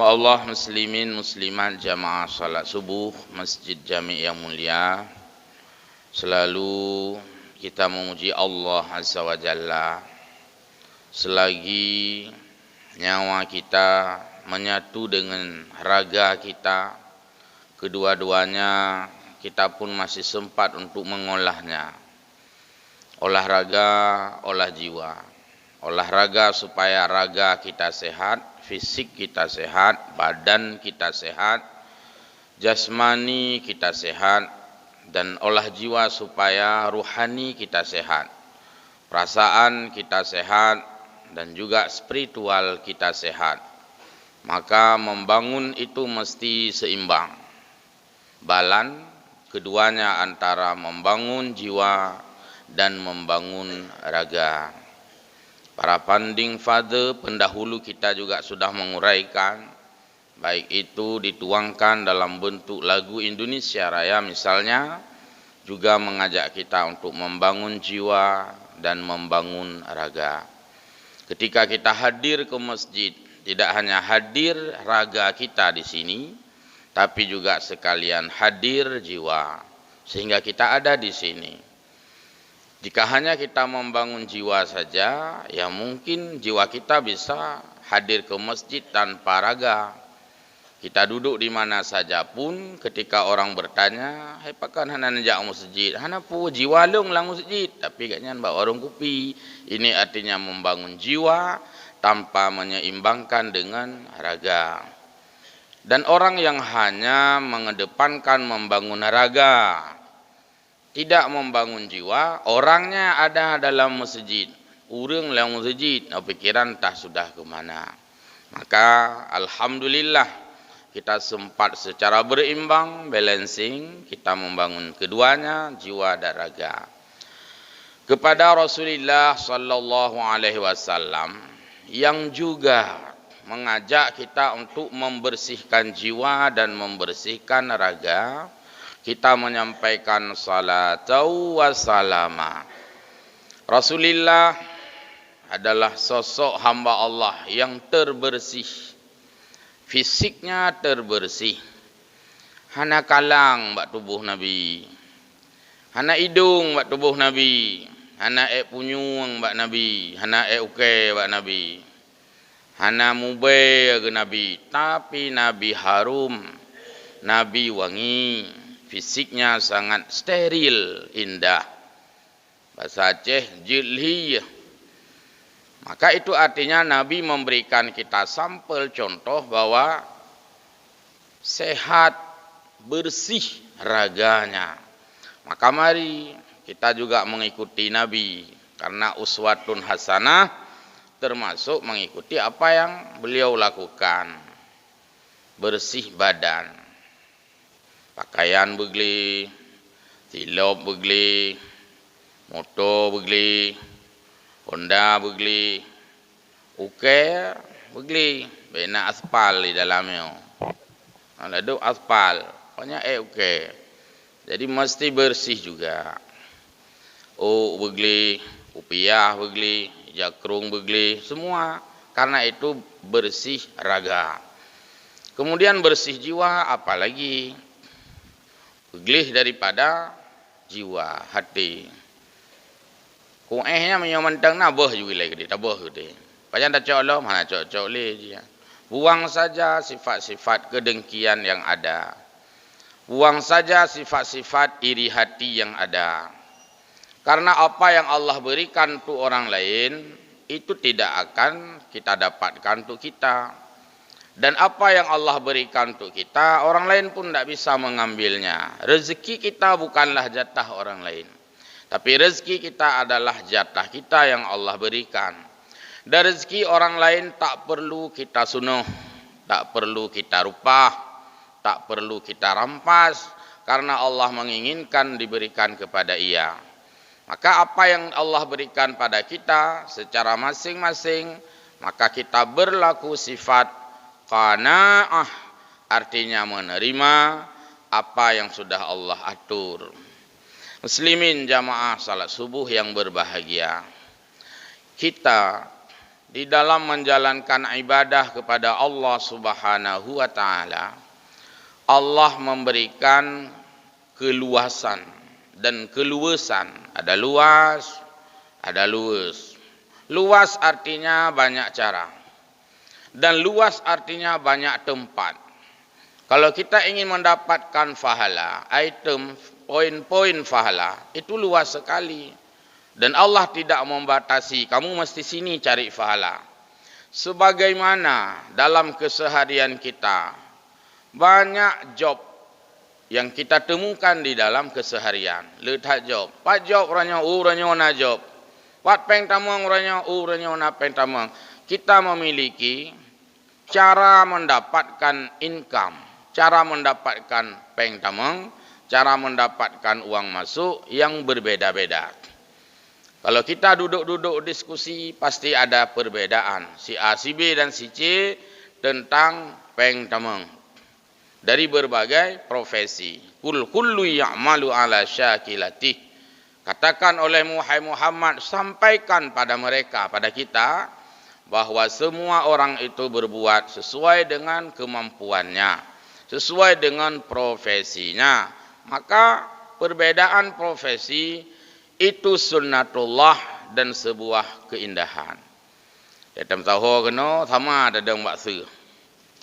InsyaAllah muslimin muslimat jamaah salat subuh Masjid Jami' yang mulia, selalu kita memuji Allah Azza wa Jalla selagi nyawa kita menyatu dengan raga kita, kedua-duanya kita pun masih sempat untuk mengolahnya. Olahraga, olah jiwa. Olahraga supaya raga kita sehat, fisik kita sehat, badan kita sehat, jasmani kita sehat, dan olah jiwa supaya ruhani kita sehat, perasaan kita sehat, dan juga spiritual kita sehat. Maka membangun itu mesti seimbang. Balan keduanya antara membangun jiwa dan membangun raga. Para founding father pendahulu kita juga sudah menguraikan, baik itu dituangkan dalam bentuk lagu Indonesia Raya misalnya, juga mengajak kita untuk membangun jiwa dan membangun raga. Ketika kita hadir ke masjid, tidak hanya hadir raga kita di sini, tapi juga sekalian hadir jiwa, sehingga kita ada di sini. Jika hanya kita membangun jiwa saja, ya mungkin jiwa kita bisa hadir ke masjid tanpa raga. Kita duduk di mana saja pun, ketika orang bertanya, "Hai pakan hana najak masjid, hana pu jiwa long lang masjid." Tapi katnya bawa warung kopi. Ini artinya membangun jiwa tanpa menyeimbangkan dengan raga. Dan orang yang hanya mengedepankan membangun raga, tidak membangun jiwa, orangnya ada dalam masjid, urang dalam masjid, pikiran entah sudah ke mana. Maka alhamdulillah kita sempat secara berimbang, balancing, kita membangun keduanya, jiwa dan raga. Kepada Rasulullah sallallahu alaihi wasallam yang juga mengajak kita untuk membersihkan jiwa dan membersihkan raga, kita menyampaikan salatu wassalama. Rasulullah adalah sosok hamba Allah yang terbersih, fisiknya terbersih. Hana kalang bak tubuh Nabi, hana hidung bak tubuh Nabi, hana punyung bak Nabi, hana uke bak Nabi, hana mubay ke Nabi, tapi Nabi harum, Nabi wangi. Fisiknya sangat steril, indah. Bahasa Aceh, jilhiyah. Maka itu artinya Nabi memberikan kita sampel contoh bahwa sehat, bersih raganya. Maka mari kita juga mengikuti Nabi. Karena uswatun hasanah termasuk mengikuti apa yang beliau lakukan. Bersih badan. Pakaian begli, tilop begli, motor begli, Honda begli, uke begli, bena aspal di dalamnya. Lalu aspal, pokoknya uke. Jadi mesti bersih juga. Begli, upiah begli, jakrung begli, semua. Karena itu bersih raga. Kemudian bersih jiwa, apalagi beglih daripada jiwa, hati. Kuehnya menyomantang nabah juga lagi, tabah gede. Pajan tak cok lo, mana cok le dia. Buang saja sifat-sifat kedengkian yang ada. Buang saja sifat-sifat iri hati yang ada. Karena apa yang Allah berikan untuk orang lain, itu tidak akan kita dapatkan untuk kita. Dan apa yang Allah berikan untuk kita, orang lain pun tidak bisa mengambilnya. Rezeki kita bukanlah jatah orang lain. Tapi rezeki kita adalah jatah kita yang Allah berikan. Dan rezeki orang lain tak perlu kita sunuh, tak perlu kita rupah, tak perlu kita rampas. Karena Allah menginginkan diberikan kepada ia. Maka apa yang Allah berikan pada kita secara masing-masing, maka kita berlaku sifat qanaah, artinya menerima apa yang sudah Allah atur. Muslimin jamaah salat subuh yang berbahagia. Kita di dalam menjalankan ibadah kepada Allah Subhanahu wa taala, Allah memberikan keluasan dan keluasan. Ada luas, ada luas. Luas artinya banyak cara. Dan luas artinya banyak tempat. Kalau kita ingin mendapatkan pahala, item, poin-poin pahala, itu luas sekali. Dan Allah tidak membatasi, kamu mesti sini cari pahala. Sebagaimana dalam keseharian kita, banyak job yang kita temukan di dalam keseharian. Letak job. Pat job orangnya, orangnya na job. Pat peng tamang orangnya, orangnya na peng tamang. Kita memiliki cara mendapatkan income, cara mendapatkan peng tamang, cara mendapatkan uang masuk yang berbeda-beda. Kalau kita duduk-duduk diskusi, pasti ada perbedaan. Si A, si B, dan si C tentang peng tamang. Dari berbagai profesi. Kullu ya'malu ala syakilatih. Katakan oleh Muhammad, sampaikan pada mereka, pada kita, bahwa semua orang itu berbuat sesuai dengan kemampuannya, sesuai dengan profesinya. Maka perbedaan profesi itu sunnatullah dan sebuah keindahan. Dalam tahu kena sama ada deng bakso.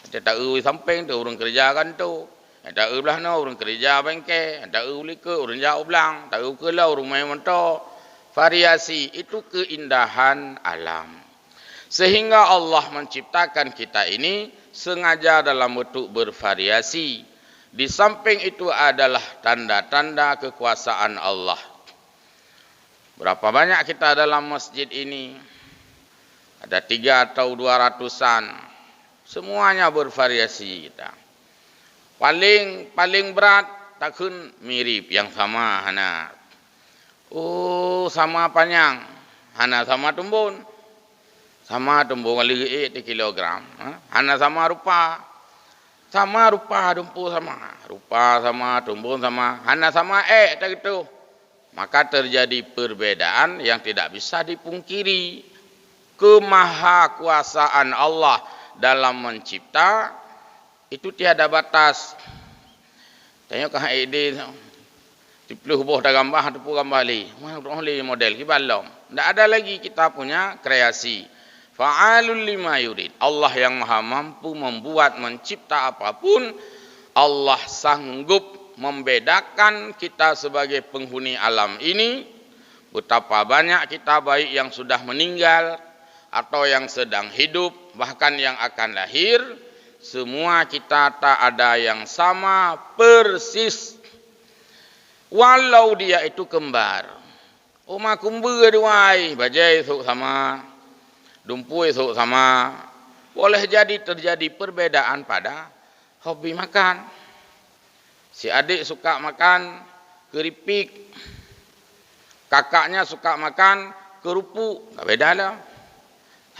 Tak samping tu orang kerja kan tu. Tak belah no orang kerja bengkel, tak ulika orang jauh belang, tak kelau orang main motor. Variasi itu keindahan alam. Sehingga Allah menciptakan kita ini sengaja dalam bentuk bervariasi. Di samping itu adalah tanda-tanda kekuasaan Allah. Berapa banyak kita dalam masjid ini? Ada 3 atau 200-an. Semuanya bervariasi kita. Paling berat takun mirip yang sama hana. Oh, sama panjang. Hana sama tumbun. Sama tumbun kali 8 kilogram. Hana sama rupa. Sama rupa dumpu sama. Rupa sama tumbun sama. Hana sama tak gitu. Maka terjadi perbedaan yang tidak bisa dipungkiri. Kemahakuasaan Allah dalam mencipta itu tiada batas. Tengok ke ide 10 buah dah gambar, 10 gambar li. Mana li model kibalom. Tak ada lagi kita punya kreasi. Fa'alul lima yurid. Allah yang maha mampu membuat, mencipta apapun. Allah sanggup membedakan kita sebagai penghuni alam ini. Betapa banyak kita baik yang sudah meninggal atau yang sedang hidup, bahkan yang akan lahir. Semua kita tak ada yang sama persis. Walau dia itu kembar. Oma kumbar duai, bajai esok sama, dumpu esok sama. Boleh jadi terjadi perbedaan pada hobi makan. Si adik suka makan keripik, kakaknya suka makan kerupuk, tak beda lah.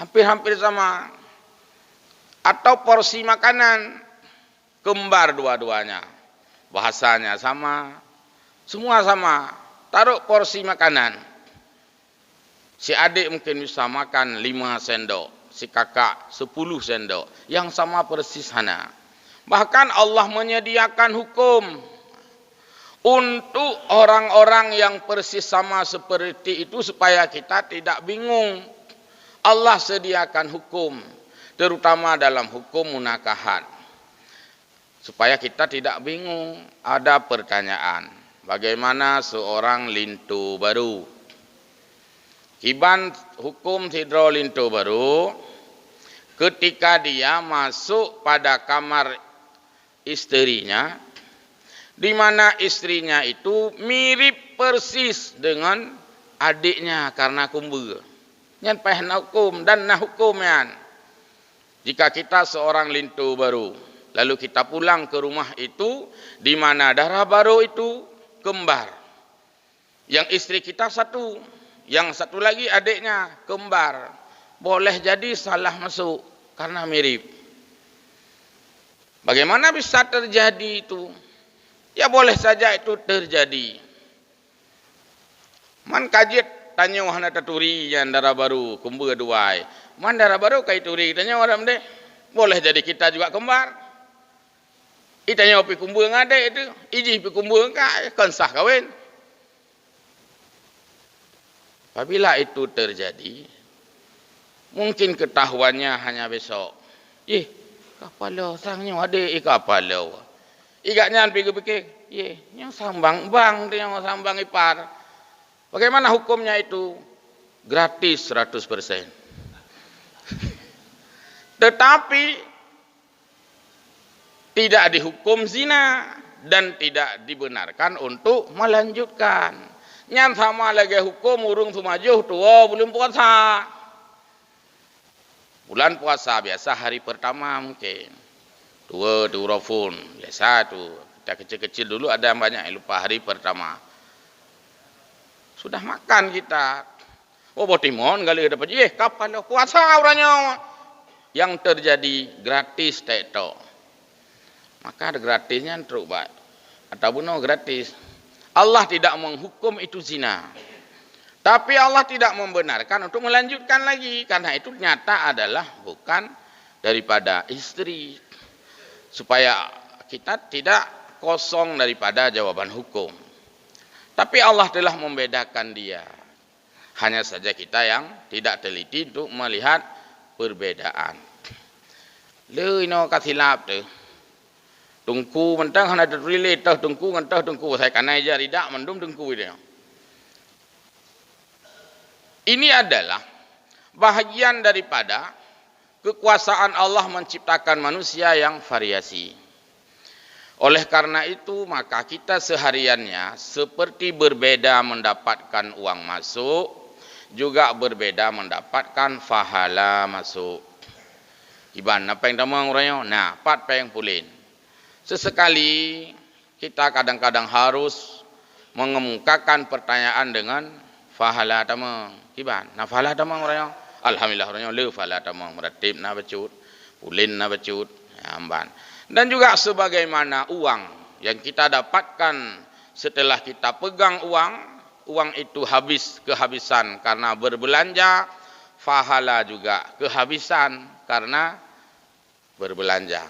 Hampir-hampir sama. Atau porsi makanan, kembar dua-duanya. Bahasanya sama, semua sama. Taruh porsi makanan. Si adik mungkin bisa makan 5 sendok, si kakak 10 sendok. Yang sama persis sana. Bahkan Allah menyediakan hukum untuk orang-orang yang persis sama seperti itu supaya kita tidak bingung. Allah sediakan hukum, terutama dalam hukum munakahat. Supaya kita tidak bingung. Ada pertanyaan, bagaimana seorang lintu baru? Kiban hukum sidro lintu baru, ketika dia masuk pada kamar istrinya, di mana istrinya itu mirip persis dengan adiknya karena kumbul. Yang pahna hukum dan nah hukum yan. Jika kita seorang lintu baru, lalu kita pulang ke rumah itu, di mana darah baru itu kembar. Yang istri kita satu, yang satu lagi adiknya kembar. Boleh jadi salah masuk karena mirip. Bagaimana bisa terjadi itu? Ya boleh saja itu terjadi. Man kajet tanya wahana taturi yang darah baru kumbul duai. Mandara baru kai turi kitanya orang deh. Boleh jadi kita juga kembar. Itanya pi kumbul ngade itu, iji pi kumbul ka kan sah kawin. Apabila itu terjadi, mungkin ketahuannya hanya besok. Kapalo sangnya ade kapalo. Igaknya pikir-pikir, yang sambang bang dia yang sambang ipar. Bagaimana hukumnya itu? Gratis 100%. Tetapi tidak dihukum zina dan tidak dibenarkan untuk melanjutkan. Nyan sama lagi hukum urung sumajuh tua belum puasa. Bulan puasa biasa hari pertama mungkin. Tua turafun biasa tu. Kita kecil-kecil dulu ada yang banyak yang lupa hari pertama. Sudah makan kita. Botimon kali dapat kapal puasa orangnya. Yang terjadi gratis teto. Maka ada gratisnya teruk baik. Atau bunuh gratis. Allah tidak menghukum itu zina. Tapi Allah tidak membenarkan untuk melanjutkan lagi. Karena itu nyata adalah bukan daripada istri. Supaya kita tidak kosong daripada jawaban hukum. Tapi Allah telah membedakan dia. Hanya saja kita yang tidak teliti untuk melihat perbedaan. Le ino kasilap tu. Tungku mentang hana relate tah tungku ngantah tungku saya kanai aja ridak mendum tungku dia. Ini adalah bahagian daripada kekuasaan Allah menciptakan manusia yang variasi. Oleh karena itu maka kita sehariannya seperti berbeda mendapatkan uang masuk, juga berbeda mendapatkan pahala masuk. Iban apa yang tamang orangnya? Nah, pat peng pulin. Sesekali kita kadang-kadang harus mengemukakan pertanyaan dengan pahala tamang. Iban, nah pahala tamang orangnya? Alhamdulillah orangnya le pahala tamang meratib na bacut, pulin na bacut, amban. Dan juga sebagaimana uang yang kita dapatkan setelah kita pegang uang itu habis kehabisan karena berbelanja, pahala juga kehabisan karena berbelanja.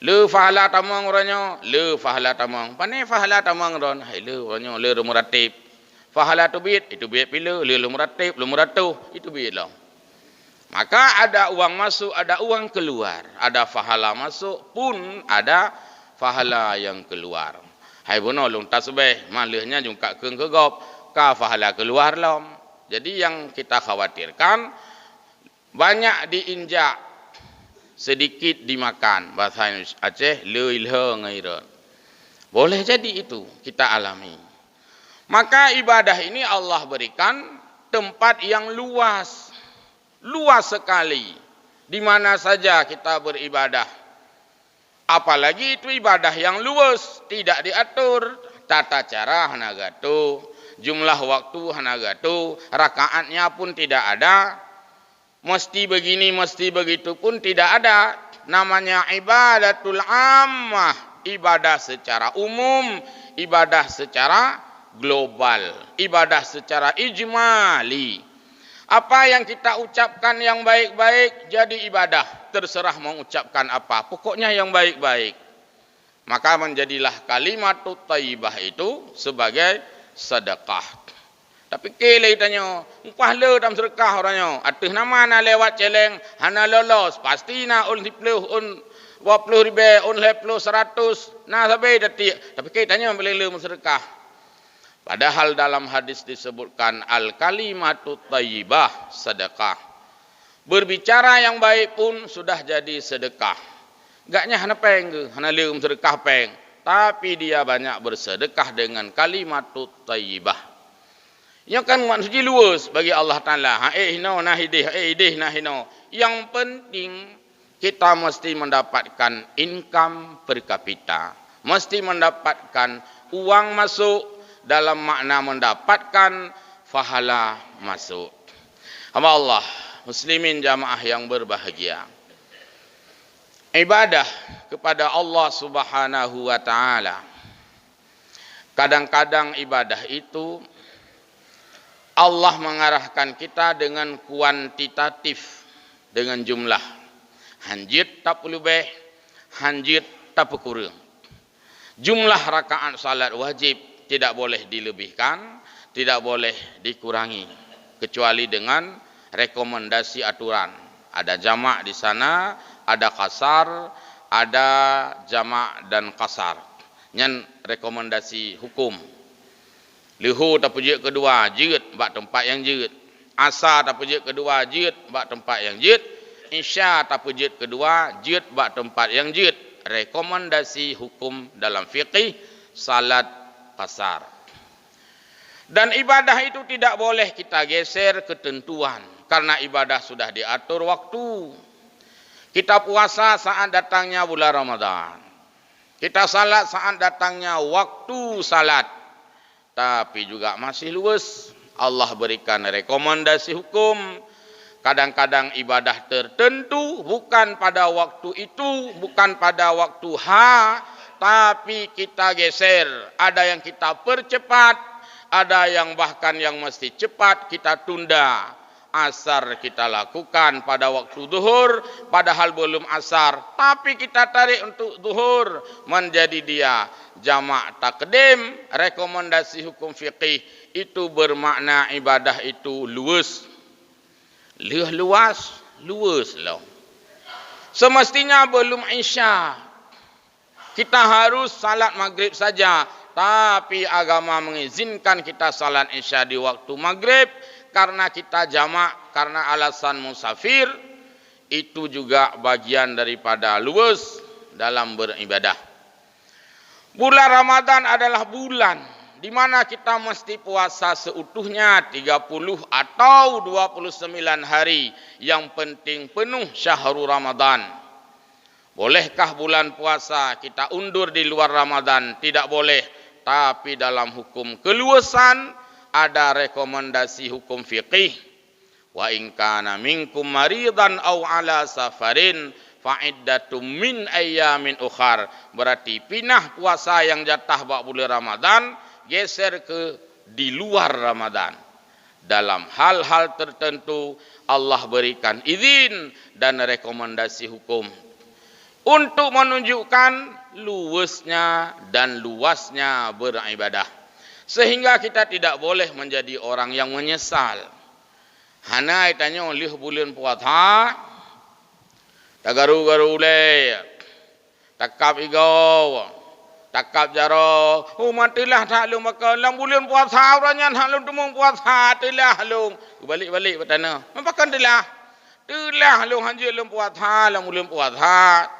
Le pahala tamang orangnya, le pahala tamang. Pane pahala tamang ron, hai le orangnya le muratib. Pahala tu biit, itu biit pila, le muratib, le muratuh, itu biit lah. Maka ada uang masuk, ada uang keluar. Ada pahala masuk pun ada pahala yang keluar. Hai bono long tasbih, malahnya jungka keung kegop, ka pahala keluar lom. Jadi yang kita khawatirkan banyak diinjak, sedikit dimakan. Bahasa Aceh le ilha ngairat. Boleh jadi itu kita alami. Maka ibadah ini Allah berikan tempat yang luas. Luas sekali. Di mana saja kita beribadah. Apalagi itu ibadah yang luas. Tidak diatur. Tata cara hanagatu. Jumlah waktu hanagatu. Rakaatnya pun tidak ada. Mesti begini, mesti begitu pun tidak ada. Namanya ibadatul ammah. Ibadah secara umum. Ibadah secara global. Ibadah secara ijmali. Apa yang kita ucapkan yang baik-baik jadi ibadah. Terserah mengucapkan apa. Pokoknya yang baik-baik. Maka menjadilah kalimat thayyibah itu sebagai sedekah. Tapi kele tanya, pahala dalam sedekah orangnya. Atuh nama na lewat celeng, hana lolos. Pasti na un 10 un 20 ribu, un 10 100. Nah sampai detik. Tapi kele tanya boleh sedekah. Padahal dalam hadis disebutkan al-kalimatu thayyibah sedekah. Berbicara yang baik pun sudah jadi sedekah. Gaknya hana peng ke, hana leum sedekah peng. Tapi dia banyak bersedekah dengan kalimatu thayyibah. Yang kan maksudnya luas bagi Allah Ta'ala. Idih nah hino. Yang penting kita mesti mendapatkan income per kapita. Mesti mendapatkan uang masuk. Dalam makna mendapatkan pahala masuk. Hamba Allah, muslimin jamaah yang berbahagia. Ibadah kepada Allah Subhanahu wa taala. Kadang-kadang ibadah itu Allah mengarahkan kita dengan kuantitatif, dengan jumlah. Hanjit tak perlu lebih, hanjit tak perlu kurang. Jumlah rakaat salat wajib tidak boleh dilebihkan, tidak boleh dikurangi, kecuali dengan rekomendasi aturan. Ada jamak di sana, ada kasar, ada jamak dan kasar. Nyan rekomendasi hukum. Luhur tak pujik kedua, jeut bak tempat yang jeut. Asar tak pujik kedua, jeut bak tempat yang jeut. Isya tak pujik kedua, jeut bak tempat yang jeut. Rekomendasi hukum dalam fiqih salat kasar. Dan ibadah itu tidak boleh kita geser ketentuan, karena ibadah sudah diatur waktu. Kita puasa saat datangnya bulan Ramadan. Kita salat saat datangnya waktu salat. Tapi juga masih luas. Allah berikan rekomendasi hukum. Kadang-kadang ibadah tertentu bukan pada waktu itu, bukan pada waktu tapi kita geser. Ada yang kita percepat, ada yang bahkan yang mesti cepat kita tunda. Asar kita lakukan pada waktu zuhur, padahal belum asar, tapi kita tarik untuk zuhur, menjadi dia jamak takdim. Rekomendasi hukum fiqih itu bermakna ibadah itu luas. Luas lah. Semestinya belum isya kita harus salat maghrib saja, tapi agama mengizinkan kita salat isya di waktu maghrib. Karena kita jamak, karena alasan musafir, itu juga bagian daripada luas dalam beribadah. Bulan Ramadan adalah bulan di mana kita mesti puasa seutuhnya 30 atau 29 hari. Yang penting penuh syahrul Ramadan. Bolehkah bulan puasa kita undur di luar Ramadan? Tidak boleh. Tapi dalam hukum keluasan ada rekomendasi hukum fiqih. Wa in kana minkum maridan aw ala safarin fa'iddatum min ayyamin ukhar. Berarti pindah puasa yang jatah bak bulan Ramadan geser ke di luar Ramadan. Dalam hal-hal tertentu Allah berikan izin dan rekomendasi hukum untuk menunjukkan luasnya dan luasnya beribadah. Sehingga kita tidak boleh menjadi orang yang menyesal. Hana tanya oleh bulan puasa, tak garu-garu le, takap igau, takap jaro. Oh matilah tak lung makan. Lang bulan puasa orangnya tak lung temung puasa, telah lung. Balik-balik bertanya, makan telah. Telah lung hanjir lung puasa, lang bulan puasa.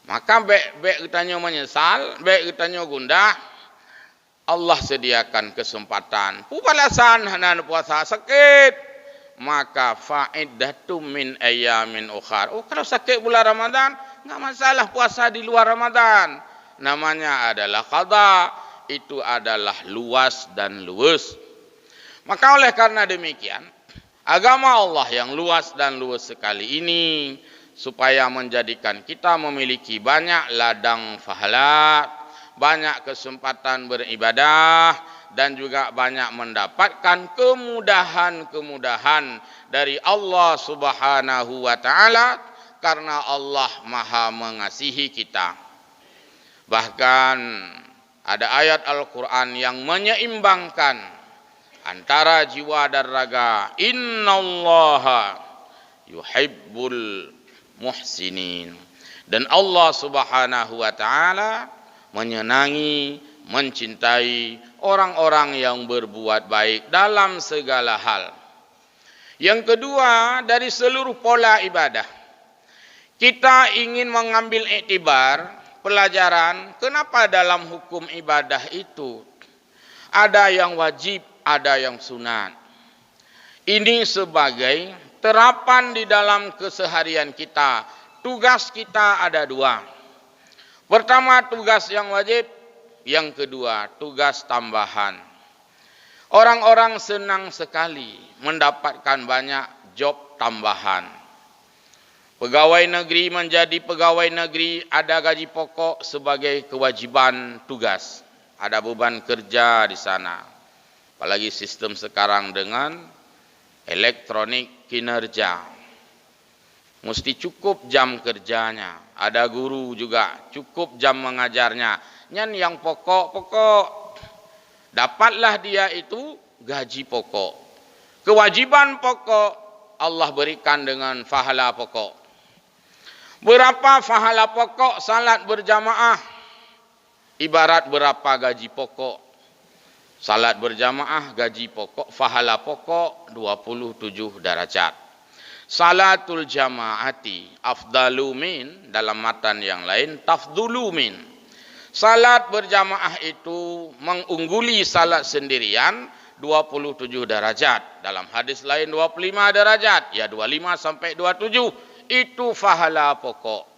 Maka baik tanya menyesal, baik tanya gundah. Allah sediakan kesempatan. Pubalasan hanan puasa sakit, maka fa'iddatum min ayyamin ukhar. Oh, kalau sakit bulan Ramadan, enggak masalah puasa di luar Ramadan. Namanya adalah qada. Itu adalah luas dan luas. Maka oleh karena demikian, agama Allah yang luas dan luas sekali ini supaya menjadikan kita memiliki banyak ladang pahala, banyak kesempatan beribadah, dan juga banyak mendapatkan kemudahan-kemudahan dari Allah Subhanahu wa taala, karena Allah Maha mengasihi kita. Bahkan ada ayat Al-Qur'an yang menyeimbangkan antara jiwa dan raga. Innallaha yuhibbul muhsinin. Dan Allah Subhanahu wa taala menyenangi, mencintai orang-orang yang berbuat baik dalam segala hal. Yang kedua, dari seluruh pola ibadah, kita ingin mengambil iktibar, pelajaran, kenapa dalam hukum ibadah itu ada yang wajib, ada yang sunat. Ini sebagai terapan di dalam keseharian kita. Tugas kita ada dua. Pertama, tugas yang wajib. Yang kedua, tugas tambahan. Orang-orang senang sekali mendapatkan banyak job tambahan. Pegawai negeri menjadi pegawai negeri, ada gaji pokok sebagai kewajiban tugas. Ada beban kerja di sana. Apalagi sistem sekarang dengan elektronik kinerja. Mesti cukup jam kerjanya. Ada guru juga cukup jam mengajarnya. Yang pokok-pokok. Dapatlah dia itu gaji pokok. Kewajiban pokok Allah berikan dengan fahala pokok. Berapa fahala pokok salat berjamaah? Ibarat berapa gaji pokok? Salat berjamaah gaji pokok, fahala pokok 27 darajat. Salatul jamaati afdalu min, dalam matan yang lain tafdulu min. Salat berjamaah itu mengungguli salat sendirian 27 darajat. Dalam hadis lain 25 darajat. Ya 25 sampai 27. Itu fahala pokok.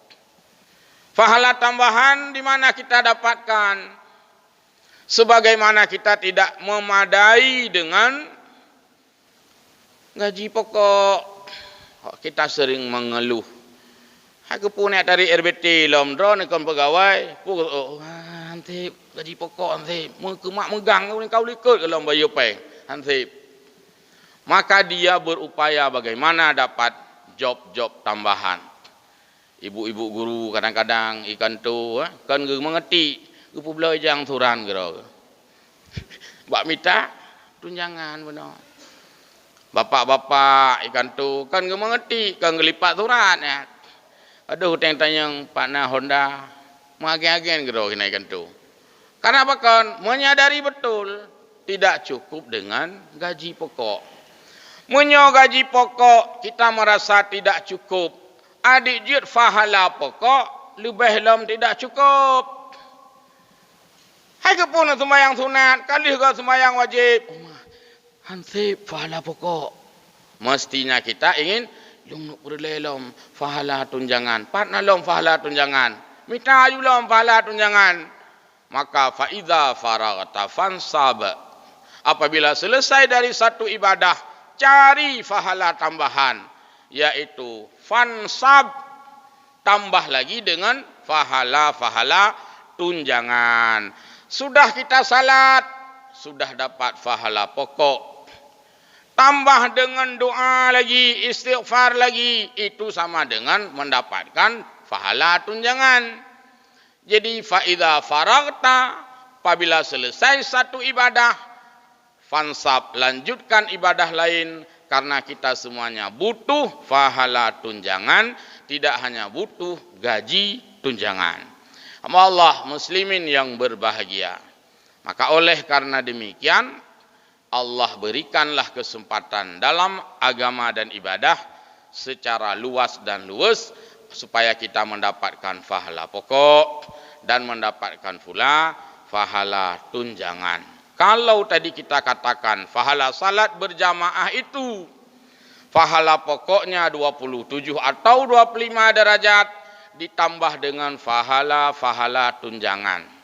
Fahala tambahan di mana kita dapatkan? Sebagaimana kita tidak memadai dengan gaji pokok. Kita sering mengeluh. Aku punya dari RBT lomdro nekon pegawai. Nanti gaji pokok nanti mak megang kau likut kalau bayar peng nanti. Maka dia berupaya bagaimana dapat job-job tambahan. Ibu-ibu guru kadang-kadang ikan tu kan mengerti. Kupu belajar turan gitu. Bak minta tunjangan benar. Bapak-bapak ikan tu kan mengerti kan ngelipat turan ya. Aduh tanya partner Honda mengagen-agen gitu kena ikan tu. Karena apa kan menyadari betul tidak cukup dengan gaji pokok. Menyo gaji pokok kita merasa tidak cukup. Adik jut fahala pokok lebih lom tidak cukup. Hai kepun sembahyang sunat, kali juga sembahyang wajib. Hansip fahala pokok. Mestinya kita ingin lom nuk berlelom fahala tunjangan. Partner lom fahala tunjangan. Minta ayu lom fahala tunjangan. Maka faidza faraghta fansab. Apabila selesai dari satu ibadah, cari fahala tambahan, yaitu fansab, tambah lagi dengan fahala tunjangan. Sudah kita salat, sudah dapat fahala pokok. Tambah dengan doa lagi, istighfar lagi, itu sama dengan mendapatkan fahala tunjangan. Jadi faidza faraghta, apabila selesai satu ibadah, fansab, lanjutkan ibadah lain, karena kita semuanya butuh fahala tunjangan, tidak hanya butuh gaji tunjangan. Allah muslimin yang berbahagia. Maka oleh karena demikian, Allah berikanlah kesempatan dalam agama dan ibadah secara luas dan luas supaya kita mendapatkan fahala pokok dan mendapatkan pula fahala tunjangan. Kalau tadi kita katakan fahala salat berjamaah itu fahala pokoknya 27 atau 25 derajat, ditambah dengan fahala tunjangan.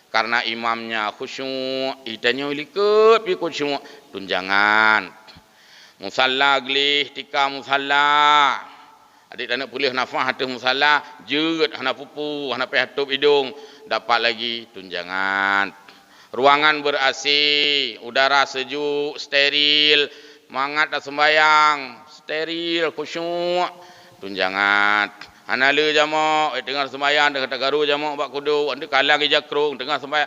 Karena imamnya khusyuk, itanya ikut pi khusyuk tunjangan. Musalla glih tika musalla. Adik tak nak pulih nafas hatu musalla, jeut hana pupu, hana pe hatup hidung, dapat lagi tunjangan. Ruangan ber-AC, udara sejuk, steril, mangat dah sembayang, steril, khusyuk, tunjangan. Anala jamak, tengah sembahyang, tengah tagaru jamak bak kudu, anda kalang ijakrung, tengah sembahyang.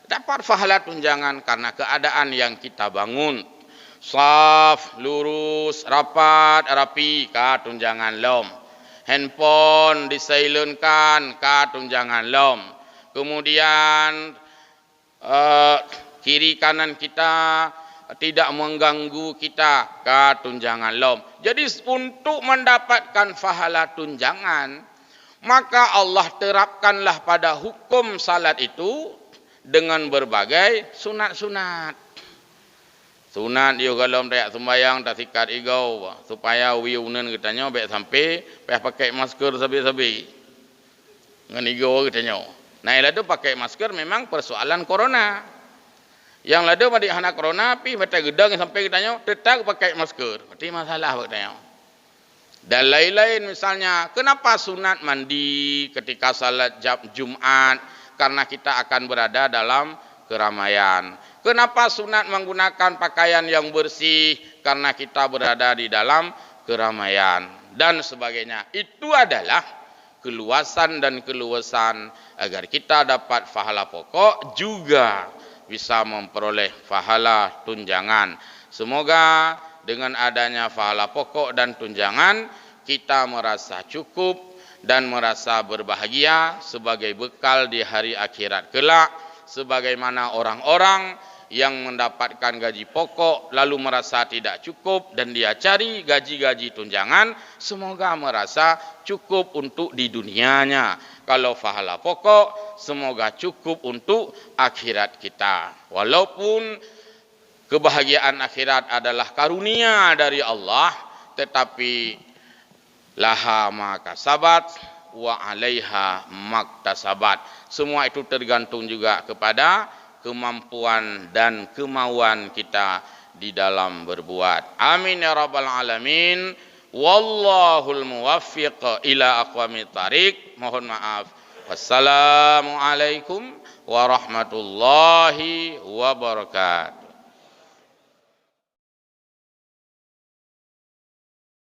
Dapat fahala tunjangan karena keadaan yang kita bangun. Saf, lurus, rapat, rapi, ka tunjangan lom. Handphone disilentkan, ka tunjangan lom. Kemudian kiri kanan kita tidak mengganggu kita, ka tunjangan lom. Jadi untuk mendapatkan fahala tunjangan, maka Allah terapkanlah pada hukum salat itu dengan berbagai sunat-sunat. Sunat dia kalau tak sembahyang tak sikat igau supaya wiunan katanya baik sampai pakai masker sabi-sabi. Ngan igau katanya. Nah, ialah tu pakai masker memang persoalan corona. Yang lada pada anak corona pi mata gedang sampai katanya tetap pakai masker. Berarti masalah katanya. Dan lain-lain misalnya, kenapa sunat mandi ketika salat Jumat? Karena kita akan berada dalam keramaian. Kenapa sunat menggunakan pakaian yang bersih? Karena kita berada di dalam keramaian dan sebagainya. Itu adalah keluasan dan keluasan agar kita dapat pahala pokok, juga bisa memperoleh pahala tunjangan. Semoga dengan adanya pahala pokok dan tunjangan, kita merasa cukup dan merasa berbahagia sebagai bekal di hari akhirat kelak, sebagaimana orang-orang yang mendapatkan gaji pokok lalu merasa tidak cukup dan dia cari gaji-gaji tunjangan, semoga merasa cukup untuk di dunianya. Kalau pahala pokok, semoga cukup untuk akhirat kita. Walaupun kebahagiaan akhirat adalah karunia dari Allah, tetapi laha ma kasabat wa 'alaiha maktasabat. Semua itu tergantung juga kepada kemampuan dan kemauan kita di dalam berbuat. Amin ya rabbal alamin. Wallahul muwaffiq ila aqwamit thariq. Mohon maaf. Wassalamualaikum warahmatullahi wabarakatuh.